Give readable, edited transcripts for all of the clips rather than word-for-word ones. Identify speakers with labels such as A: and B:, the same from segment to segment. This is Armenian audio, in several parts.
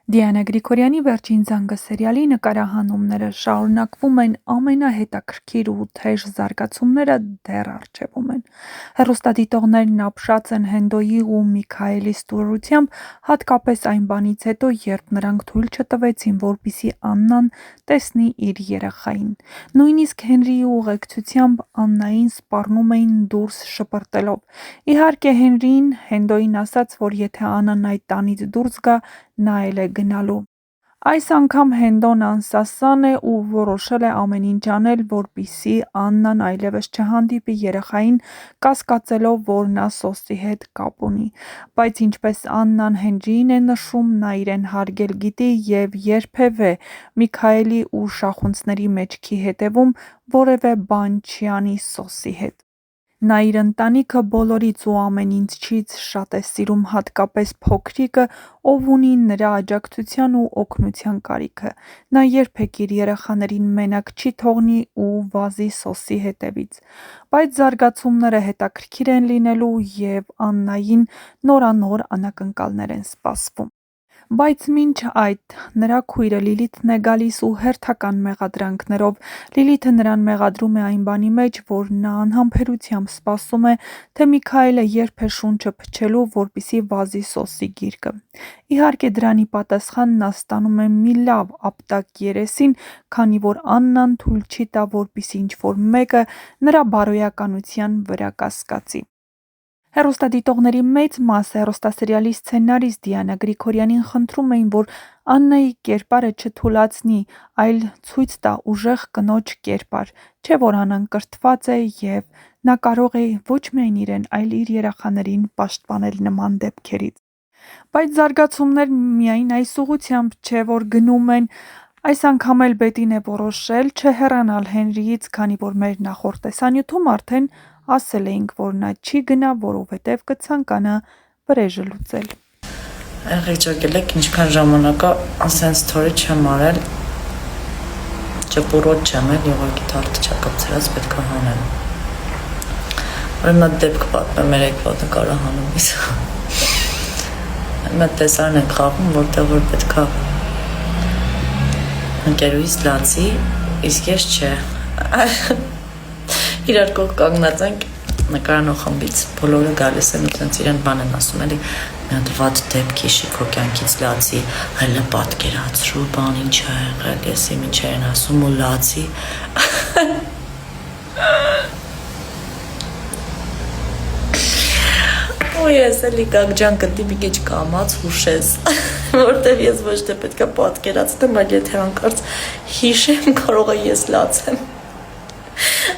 A: Դիանա Գրիգորյանի «Վերջին զանգը» սերիալի նկարահանումները շարունակվում են, ամենահետաքրքիր ու թեժ զարգացումները դեռ առջևում են։ Հեռուստադիտողներն ապշած են Հենդոյի ու Միքայելի ստորությամբ, հատկապես այն բանից հետո, երբ նրանք թույլ չտվեցին, որպեսզի Աննան տեսնի իր երեխային։ Նույնիսկ Հենրիի ուղեկցությամբ Աննային սպառնում էին դուրս շպրտելով։ Իհարկե, Հենրին Հենդոյին ասաց, որ եթե Աննան այդ տանից դուրս գա, նա էլ է գնալու։ Այս անգամ Հենդոն անսասան է ու որոշել է ամեն ինչ անել, որպեսզի Աննան այլևս չհանդիպի երեխային, կասկածելով, որ նա Սոսի հետ կապ ունի։ Բայց ինչպես Աննան Հենրիին է նշում, նա իրեն հարգել գիտի և երբևէ Միքայելի ու շախունցների մեջքի հետևում որևէ բան չի անի Սոսի հետ։ Նա իր ընտանիքը բոլորից ու ամեն ինչից շատ է սիրում, հատկապես փոքրիկը, ով ունի նրա աջակցության ու օգնության կարիքը։ Նա երբեք իր երեխաներին մենակ չի թողնի ու վազի Սոսի հետևից։ Բայց զարգացումները հետաքրքիր են լինելու և Աննային նորանոր անակնկալներ են սպասվում։ Բայց մինչ այդ նրա քույրը Լիլիթն է գալիս ու հերթական մեղադրանքներով։ Լիլիթը նրան մեղադրում է այն բանի մեջ, որ նա անհամբերությամբ սպասում է, թե Միքայելը երբ է շունչը փչելու, որպեսզի վազի Սոսի գիրկը։ Իհարկե, դրան ի պատասխան նա ստանում է մի լավ ապտակ երեսին, քանի որ Աննան թույլ չի տա, որպեսզի ինչ-որ մեկը նրա բարոյականության վրա կասկածի։ Հեռուստադիտողների մեծ մասը հեռուստասերիալի սցենարիստ Դիանա Գրիգորյանին խնդրում էին, որ Աննայի կերպարը չթուլացնի, այլ ցույց տա ուժեղ կնոջ կերպար, չէ՞ որ Աննան կրթված է և նա կարող է ոչ միայն իրեն, այլ իր երեխաներին պաշտպանել նման դեպքերից։ Բայց զարգացումներն միայն այս ուղղությամբ չէ, որ գնում են։ Այս անգամ էլ Բետին է որոշել չհեռանալ Հենրիից, քանի որ մեր նախորդ տեսանյութում արդեն ասել էինք, որ նա չի գնա, որովհետև կցանկանա վրեժը լուծել։
B: Եղջակել եք ինչքան ժամանակա ասենց թորի չեմ արել, ճպուրոտ չեմ էլ, ուղղակի թարթը չակապցրած պետք է հանեմ։ Ուրեմն նա դեպք պատմեմ մեր եկվա նկարահանումից։ Մենք տեսարան ենք խաղում, որտեղ որ պետք է ընկերուհիս լացի, իսկ ես չէ։ Իրար կողք կանգնած ենք նկարանող խմբից, բոլորը գալիս են ու տենց իրեն բան են ասում, էլի մի հատ վատ դեպք հիշի քո կյանքից լացի, հələ պատկերացրու, բան ինչ ա եղել, ես իմ ինչ են ասում ու լացի։ Ու ես էլի կակջան կտի մի քիչ կամաց հուշես, որտեղ ես ոչ թե պետք է պատկերացնեմ, այլ եթե հանկարծ հիշեմ, կարող է ես լացեմ։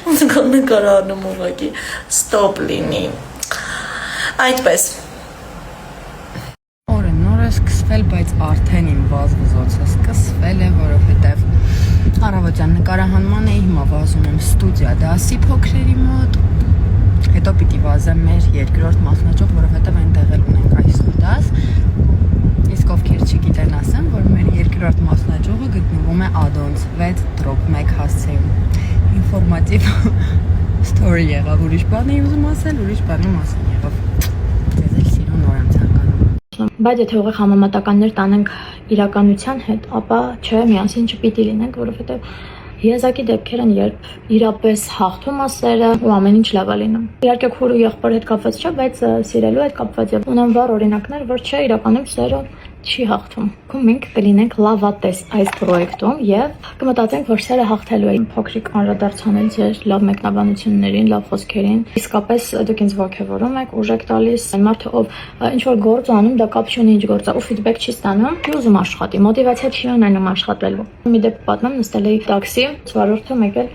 B: Նկարանում ուղղակի ստոպ լինի։ Այդպես։
C: Օրը նոր է սկսվել, բայց արդեն իմ վազվզոցը սկսվել է, որովհետև առավոտյան նկարահանման էի, հիմա վազում եմ ստուդիա դասի փոքրերի մոտ, հետո պիտի վազեմ մեր երկրորդ մասնաճյուղ, որովհետև այնտեղ էլ ունենք այսօր դաս։ Իսկ ովքեր չգիտեն, ասեմ, որ մեր երկրորդ մասնաճյուղը գտնվում է Ադոնց 6-1 հասցեում։ Ինֆորմատիվ story եղավ, ուրիշ բան էի ուզում ասել, ուրիշ բանի մասին եղավ։ Ձեզ էլ սիրուն օր եմ ցանկանում։
D: Բայց եթե ուղիղ համեմատականներ տանենք իրականության հետ, ապա չէ, միասին չպիտի լինենք, որովհետև եզակի դեպքեր են, երբ իրապես հաղթում է սերը ու ամեն ինչ լավ է լինում։ Իհարկե քուր ու եղբոր հետ կապված չէ, բայց սիրելու հետ կապված է։ Ունեմ վառ օրինակներ, որ չէ, իրականում սերը չի հաղթում։ Մենք կլինենք լավատես այս պրոյեկտում եւ կմտածենք, որ սերը հաղթելու է։ Փոքրիկ անդրադարձանել ձեր լավ մեկնաբանություններին, լավ խոսքերին։ Իսկապես դուք ինձ ողջևորում եք, ուժ եք տալիս։ Այն մարդը, ով ինչ որ գործ անում, դա կապ չունի ինչ գործ է, ու ֆիդբեք չի ստանում, ուզում աշխատի, մոտիվացիա չի ունենում աշխատելու։ Մի դեպք պատմեմ, նստել էի տաքսի, վարորդը եկել,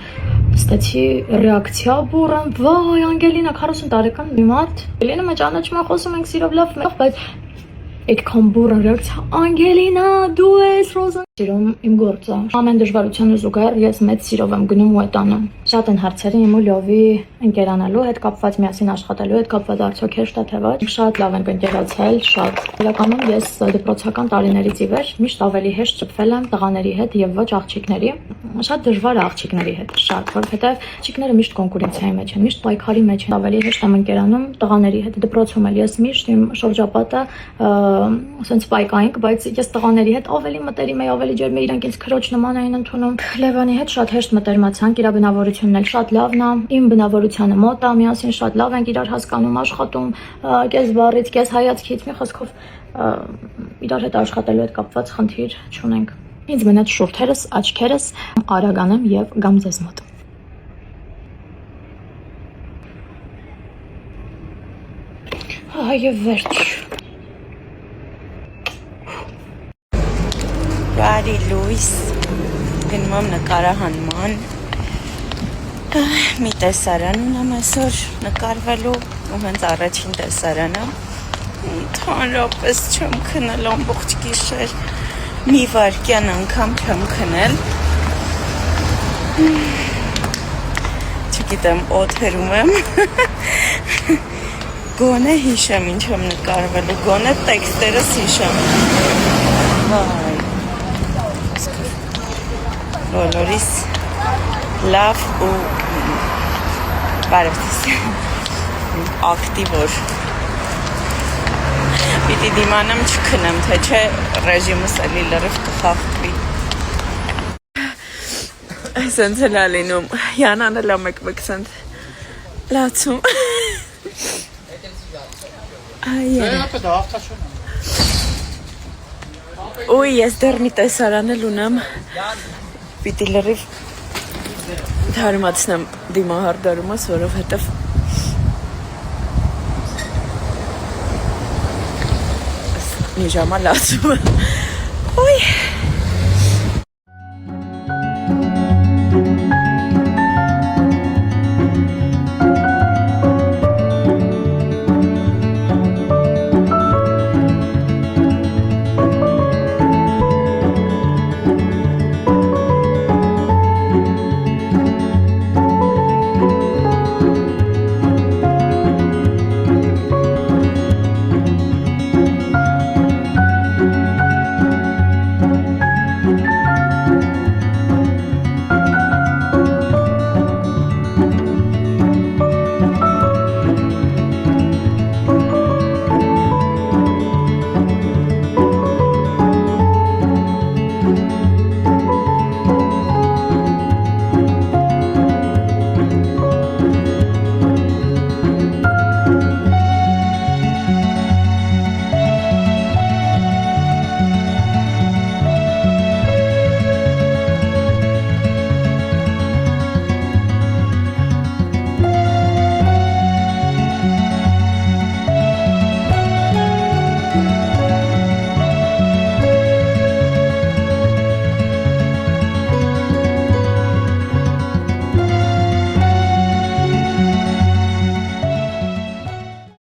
D: ստացի ռեակցիա բուրըն, վայ, Անգելինա 40 տարեկան մի մարդ։ Ելինը մեջ ճանաչում եմ, խոսում ենք սիրով լավ, բայց այդքան բուրըն ռեակցիա, Անգելինա, դու ես Ռոզան։ Սիրում իմ գործը։ Ամեն դժվարությանը զուգահեռ ես մեծ սիրով եմ գնում ու այդ անում։ Շատ են հարցերը իմ ու Լյովի ընկերանալու հետ կապված, միասին աշխատելու հետ կապված, արդյոք հեշտ է թե ոչ։ Շատ լավ ենք ընկերացել, շատ։ Իրականում ես դպրոցական տարիներից ի վեր միշտ ավելի հեշտ շփվել եմ տղաների հետ եւ ոչ աղջիկների։ Շատ դժվար է աղջիկների հետ, շատ, որովհետեւ աղջիկները միշտ կոնկուրենցիայի մեջ են, միշտ պայքարի մեջ են, ավելի հեշտ եմ ընկերանում տղաների հետ։ Դպրոցում էլ ես միշտ իմ շրջապատը ասենց պայքայինք, բայց ես տղաների հետ ավելի մտերիմ էի, ավելի ջերմ էի, իրանք ինձ քրոջ նման էին ընդունում։ Լևոնի հետ շատ հեշտ մտերմացանք, իր բնավորությունն էլ շատ լավն է, իմ բնավորությանը մոտ է, միասին շատ լավ ենք իրար հասկանում, աշխատում, կես բառից, կես հայացքից, մի խոսքով իրար հետ աշխատելու հետ կապված խնդիր չունենք։ Ինձ մնաց շուրթերս, աչքերս արագանեմ եւ գամ ձեզ մոտ։ Այո, վերջ։
E: Բարի լույս, գնում եմ նկարահանման, մի տեսարան ունեմ այսօր նկարվելու, ու հենց առաջին տեսարանը, ընդհանրապես չեմ քնել ամբողջ գիշեր, մի վայրկյան անգամ չեմ քնել, չգիտեմ օթերում եմ, գոնե հիշեմ ինչ եմ նկարվելու, գոնե տեքստերս հիշեմ, վայ, բոլորիս լավ ու բարևձեզ ակտիվոր պիտի դիմանեմ չքնեմ, թե չէ ռեժիմս էլի լրիվ կխախվի այսենց էլ է լինում Յանան էլ է մեկ-մեկ սենց լացում Ուй, ես դեռ մի տեսարան էլ ունեմ պիտի լրիվ թարմացնեմ դիմահարդարումս, որովհետև մի ժամա լացում Ուй